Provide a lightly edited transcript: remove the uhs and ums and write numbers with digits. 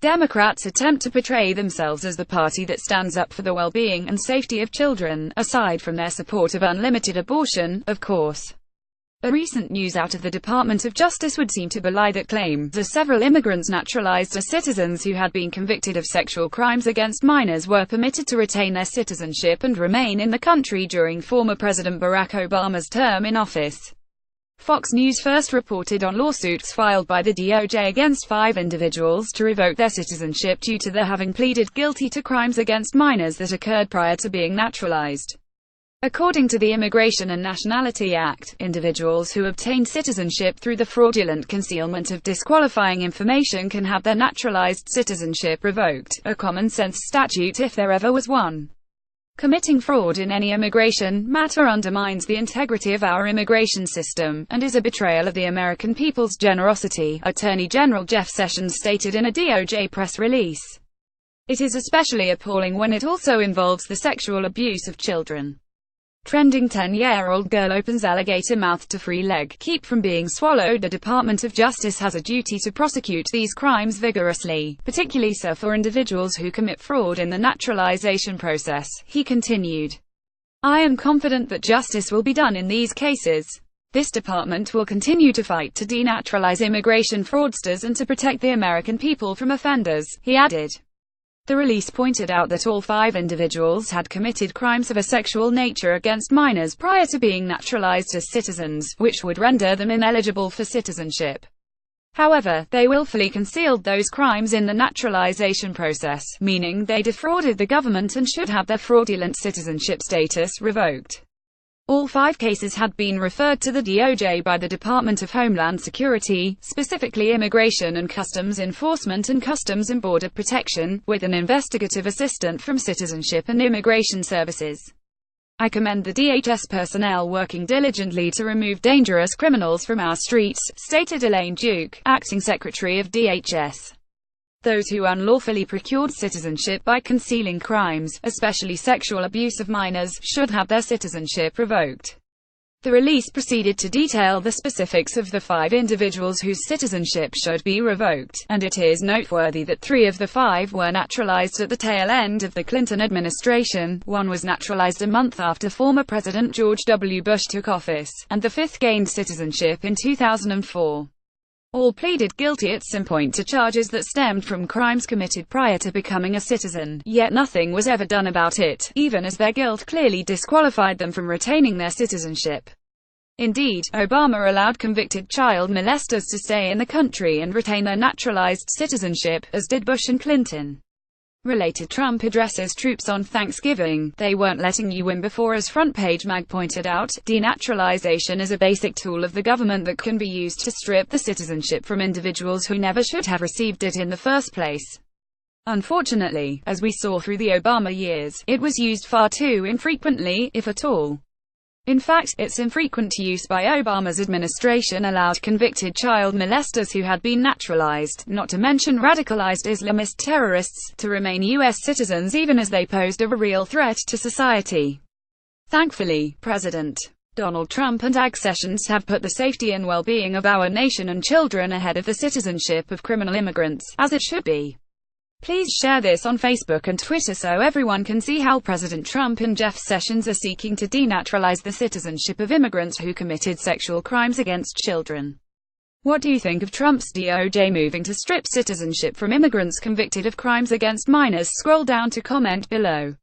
Democrats attempt to portray themselves as the party that stands up for the well-being and safety of children, aside from their support of unlimited abortion, of course. A recent news out of the Department of Justice would seem to belie that claim, as several immigrants naturalized as citizens who had been convicted of sexual crimes against minors were permitted to retain their citizenship and remain in the country during former President Barack Obama's term in office. Fox News first reported on lawsuits filed by the DOJ against 5 individuals to revoke their citizenship due to their having pleaded guilty to crimes against minors that occurred prior to being naturalized. According to the Immigration and Nationality Act, individuals who obtain citizenship through the fraudulent concealment of disqualifying information can have their naturalized citizenship revoked, a common-sense statute if there ever was one. Committing fraud in any immigration matter undermines the integrity of our immigration system, and is a betrayal of the American people's generosity, Attorney General Jeff Sessions stated in a DOJ press release. It is especially appalling when it also involves the sexual abuse of children. Trending 10-year-old girl opens alligator mouth to free leg, keep from being swallowed. The Department of Justice has a duty to prosecute these crimes vigorously, particularly so for individuals who commit fraud in the naturalization process, he continued. I am confident that justice will be done in these cases. This department will continue to fight to denaturalize immigration fraudsters and to protect the American people from offenders, he added. The release pointed out that all 5 individuals had committed crimes of a sexual nature against minors prior to being naturalized as citizens, which would render them ineligible for citizenship. However, they willfully concealed those crimes in the naturalization process, meaning they defrauded the government and should have their fraudulent citizenship status revoked. All 5 cases had been referred to the DOJ by the Department of Homeland Security, specifically Immigration and Customs Enforcement and Customs and Border Protection, with an investigative assistant from Citizenship and Immigration Services. I commend the DHS personnel working diligently to remove dangerous criminals from our streets, stated Elaine Duke, acting secretary of DHS. Those who unlawfully procured citizenship by concealing crimes, especially sexual abuse of minors, should have their citizenship revoked. The release proceeded to detail the specifics of the 5 individuals whose citizenship should be revoked, and it is noteworthy that 3 of the 5 were naturalized at the tail end of the Clinton administration, 1 was naturalized a month after former President George W. Bush took office, and the 5th gained citizenship in 2004. All pleaded guilty at some point to charges that stemmed from crimes committed prior to becoming a citizen, yet nothing was ever done about it, even as their guilt clearly disqualified them from retaining their citizenship. Indeed, Obama allowed convicted child molesters to stay in the country and retain their naturalized citizenship, as did Bush and Clinton. Related, Trump addresses troops on Thanksgiving. They weren't letting you win before, as Front Page Mag pointed out. Denaturalization is a basic tool of the government that can be used to strip the citizenship from individuals who never should have received it in the first place. Unfortunately, as we saw through the Obama years, it was used far too infrequently, if at all. In fact, its infrequent use by Obama's administration allowed convicted child molesters who had been naturalized, not to mention radicalized Islamist terrorists, to remain U.S. citizens even as they posed a real threat to society. Thankfully, President Donald Trump and AG Sessions have put the safety and well-being of our nation and children ahead of the citizenship of criminal immigrants, as it should be. Please share this on Facebook and Twitter so everyone can see how President Trump and Jeff Sessions are seeking to denaturalize the citizenship of immigrants who committed sexual crimes against children. What do you think of Trump's DOJ moving to strip citizenship from immigrants convicted of crimes against minors? Scroll down to comment below.